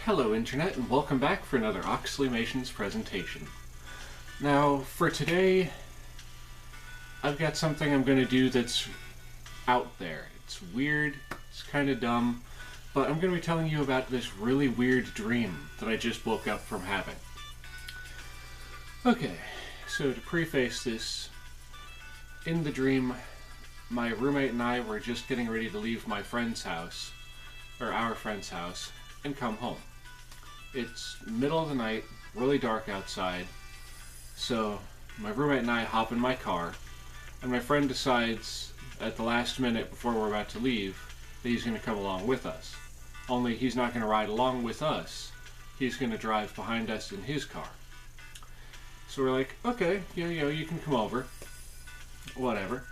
Hello Internet, and welcome back for another Oxleymations presentation. Now, for today, I've got something I'm going to do that's out there. It's weird, it's kind of dumb, but I'm going to be telling you about this really weird dream that I just woke up from having. Okay, so to preface this, in the dream, my roommate and I were just getting ready to leave my friend's house, or our friend's house, and come home. It's middle of the night, really dark outside, so my roommate and I hop in my car, and my friend decides at the last minute before we're about to leave that he's going to come along with us. Only he's not going to ride along with us, he's going to drive behind us in his car. So we're like, okay, you can come over, whatever.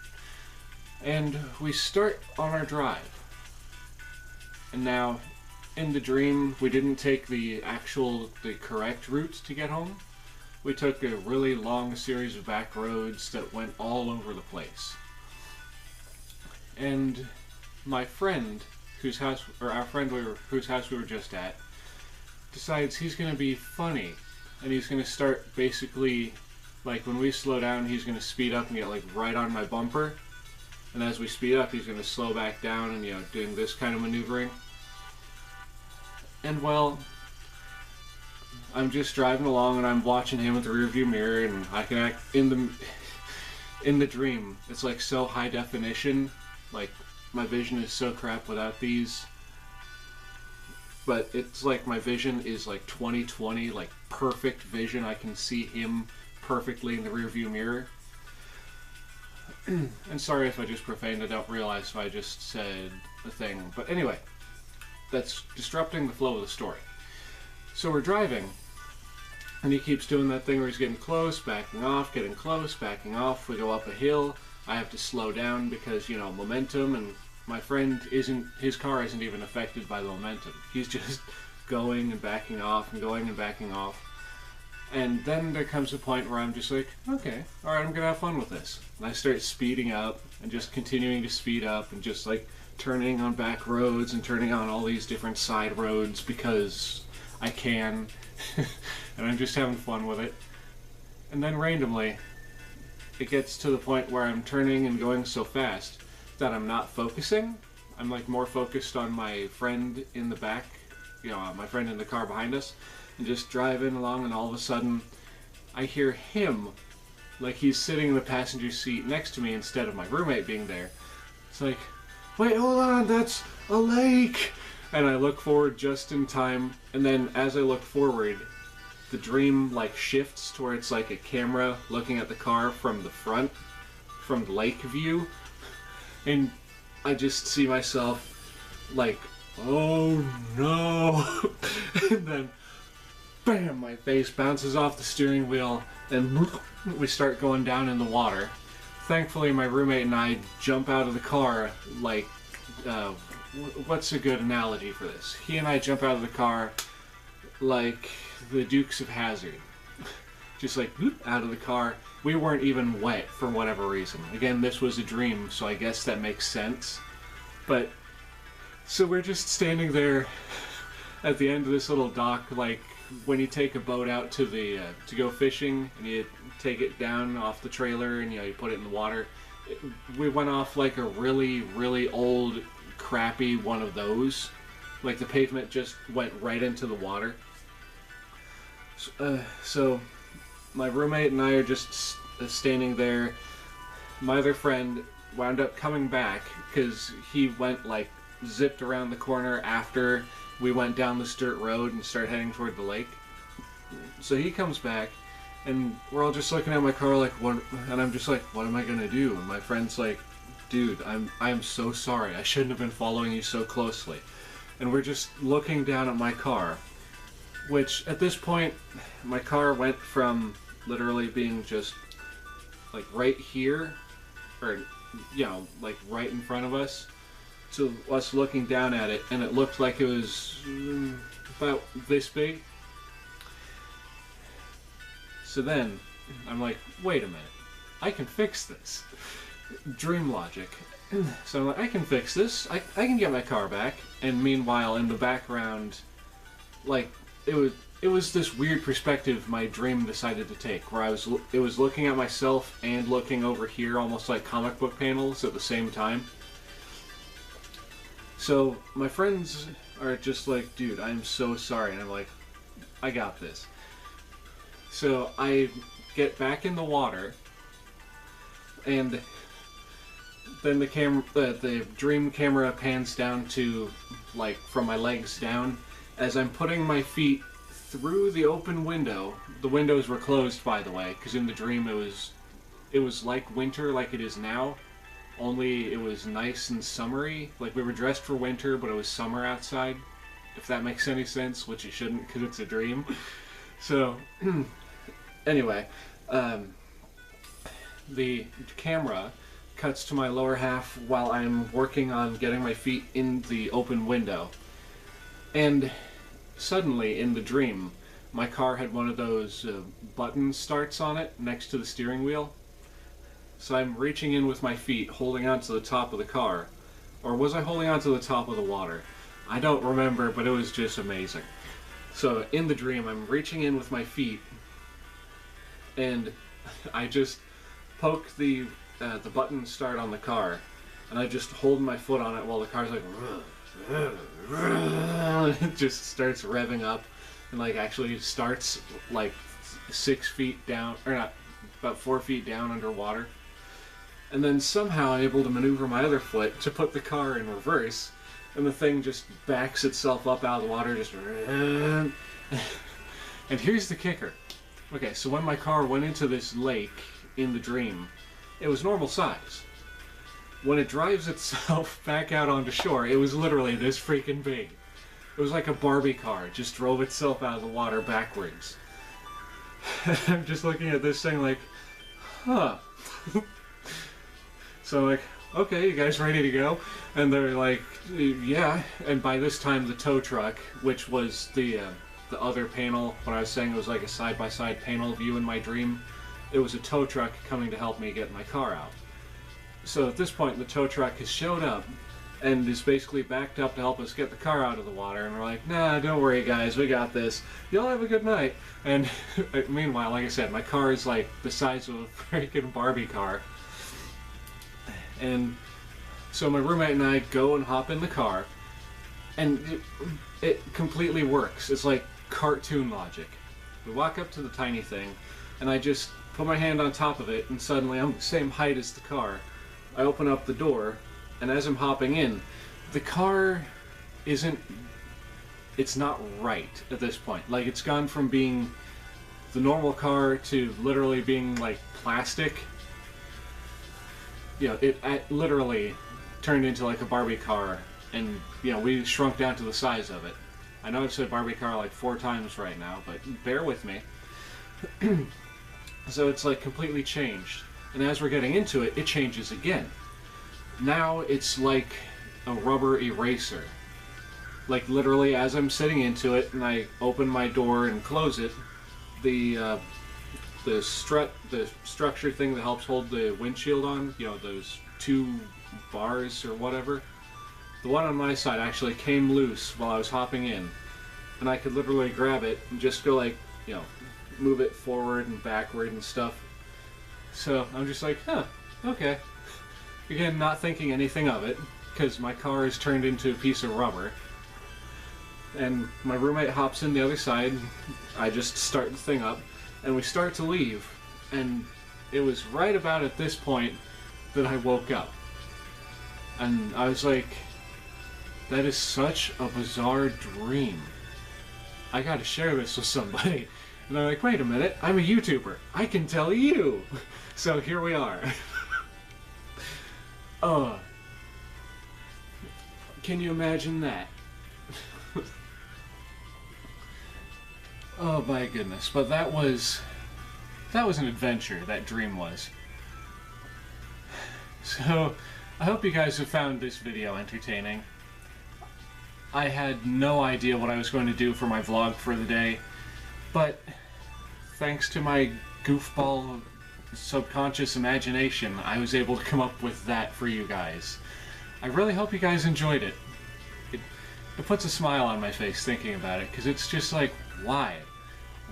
And we start on our drive. And now, in the dream, we didn't take the correct route to get home. We took a really long series of back roads that went all over the place. And my friend, whose house we were just at, decides he's going to be funny. And he's going to start basically, like when we slow down, he's going to speed up and get like right on my bumper. And as we speed up, he's going to slow back down and, doing this kind of maneuvering. And well, I'm just driving along and I'm watching him with the rearview mirror, and I can act in the dream. It's like so high definition, like my vision is so crap without these. But it's like my vision is like 20/20, like perfect vision. I can see him perfectly in the rearview mirror. And sorry if I just profaned, I don't realize if I just said a thing. But anyway, that's disrupting the flow of the story. So we're driving, and he keeps doing that thing where he's getting close, backing off, getting close, backing off. We go up a hill. I have to slow down because, momentum, and my friend his car isn't even affected by the momentum. He's just going and backing off and going and backing off. And then there comes a point where I'm just like, okay, alright, I'm gonna have fun with this. And I start speeding up and just continuing to speed up and just like turning on back roads and turning on all these different side roads because I can. And I'm just having fun with it. And then randomly, it gets to the point where I'm turning and going so fast that I'm not focusing. I'm like more focused on my friend in the back, my friend in the car behind us. And just driving along, and all of a sudden I hear him, like he's sitting in the passenger seat next to me instead of my roommate being there. It's like, wait, hold on, that's a lake! And I look forward just in time, and then as I look forward, the dream like shifts to where it's like a camera looking at the car from the front, from the lake view, and I just see myself like, oh no! And then bam, my face bounces off the steering wheel, and we start going down in the water. Thankfully, my roommate and I jump out of the car like, what's a good analogy for this? He and I jump out of the car like the Dukes of Hazzard. Just like, out of the car. We weren't even wet for whatever reason. Again, this was a dream, so I guess that makes sense. But, so we're just standing there at the end of this little dock, like when you take a boat out to the to go fishing and you take it down off the trailer and you put it in the water. We went off like a really, really old, crappy one of those. Like the pavement just went right into the water. So my roommate and I are just standing there. My other friend wound up coming back because he went like zipped around the corner after we went down this dirt road and started heading toward the lake. So he comes back, and we're all just looking at my car like, what? And I'm just like, what am I gonna do? And my friend's like, dude, I'm so sorry. I shouldn't have been following you so closely. And we're just looking down at my car, which at this point, my car went from literally being just like right here, or like right in front of us, to us looking down at it, and it looked like it was about this big. So then, I'm like, wait a minute, I can fix this. Dream logic. So I'm like, I can fix this, I can get my car back. And meanwhile, in the background, like, it was this weird perspective my dream decided to take, where it was looking at myself and looking over here, almost like comic book panels at the same time. So my friends are just like, dude, I'm so sorry, and I'm like, I got this. So I get back in the water, and then the dream camera pans down to, like, from my legs down, as I'm putting my feet through the open window. The windows were closed, by the way, because in the dream it was like winter, like it is now, only it was nice and summery. Like, we were dressed for winter, but it was summer outside, if that makes any sense, which it shouldn't, because it's a dream. So, anyway, the camera cuts to my lower half while I'm working on getting my feet in the open window. And suddenly, in the dream, my car had one of those button starts on it next to the steering wheel. So I'm reaching in with my feet, holding onto the top of the car. Or was I holding onto the top of the water? I don't remember, but it was just amazing. So in the dream, I'm reaching in with my feet, and I just poke the button start on the car, and I just hold my foot on it while the car's like, it just starts revving up, and like actually starts like 6 feet down, or not, about 4 feet down underwater. And then somehow I'm able to maneuver my other foot to put the car in reverse, and the thing just backs itself up out of the water, just. And here's the kicker. Okay, so when my car went into this lake in the dream, it was normal size. When it drives itself back out onto shore, it was literally this freaking big. It was like a Barbie car. It just drove itself out of the water backwards. I'm just looking at this thing like, huh. So like, okay, you guys ready to go? And they're like, yeah. And by this time, the tow truck, which was the other panel, when I was saying it was like a side-by-side panel view in my dream, it was a tow truck coming to help me get my car out. So at this point, the tow truck has showed up and is basically backed up to help us get the car out of the water. And we're like, nah, don't worry, guys, we got this. Y'all have a good night. And meanwhile, like I said, my car is like the size of a freaking Barbie car. And so my roommate and I go and hop in the car, and it completely works. It's like cartoon logic. We walk up to the tiny thing, and I just put my hand on top of it, and suddenly I'm the same height as the car. I open up the door, and as I'm hopping in, the car it's not right at this point. Like, it's gone from being the normal car to literally being like plastic. You know, it literally turned into like a Barbie car, and you know, we shrunk down to the size of it. I know I've said Barbie car like 4 times right now, but bear with me. So it's like completely changed, and as we're getting into it, it changes again. Now it's like a rubber eraser. Like, literally, as I'm sitting into it and I open my door and close it, the structure thing that helps hold the windshield on, you know, those 2 bars or whatever, the one on my side actually came loose while I was hopping in, and I could literally grab it and just go like, you know, move it forward and backward and stuff. So I'm just like, huh, okay. Again, not thinking anything of it, because my car is turned into a piece of rubber. And my roommate hops in the other side, I just start the thing up, and we start to leave, and it was right about at this point that I woke up. And I was like, that is such a bizarre dream. I gotta share this with somebody. And they're like, wait a minute, I'm a YouTuber. I can tell you. So here we are. Can you imagine that? Oh my goodness. But that was an adventure, that dream was. So, I hope you guys have found this video entertaining. I had no idea what I was going to do for my vlog for the day, but thanks to my goofball subconscious imagination, I was able to come up with that for you guys. I really hope you guys enjoyed it. it puts a smile on my face thinking about it, because it's just like, why?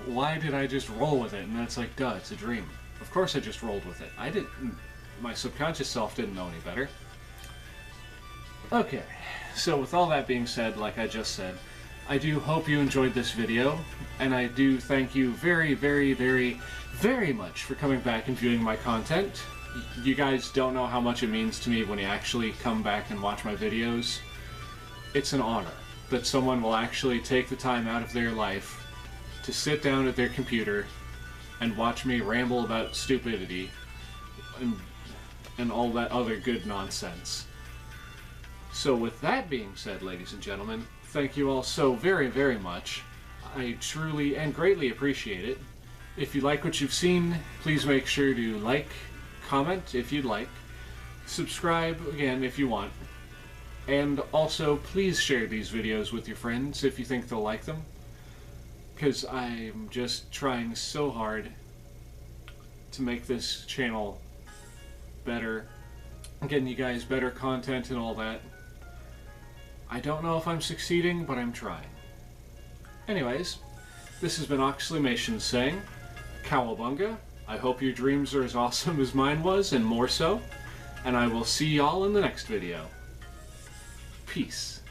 Why did I just roll with it? And that's like, duh, it's a dream. Of course I just rolled with it. I didn't, my subconscious self didn't know any better. Okay, so with all that being said, like I just said, I do hope you enjoyed this video, and I do thank you very, very, very, very much for coming back and viewing my content. You guys don't know how much it means to me when you actually come back and watch my videos. It's an honor that someone will actually take the time out of their life to sit down at their computer and watch me ramble about stupidity and all that other good nonsense. So with that being said, ladies and gentlemen, thank you all so very, very much. I truly and greatly appreciate it. If you like what you've seen, please make sure to like, comment if you'd like, subscribe again if you want, and also please share these videos with your friends if you think they'll like them, because I'm just trying so hard to make this channel better, getting you guys better content and all that. I don't know if I'm succeeding, but I'm trying. Anyways, this has been Oxleymations saying, Cowabunga. I hope your dreams are as awesome as mine was, and more so. And I will see y'all in the next video. Peace.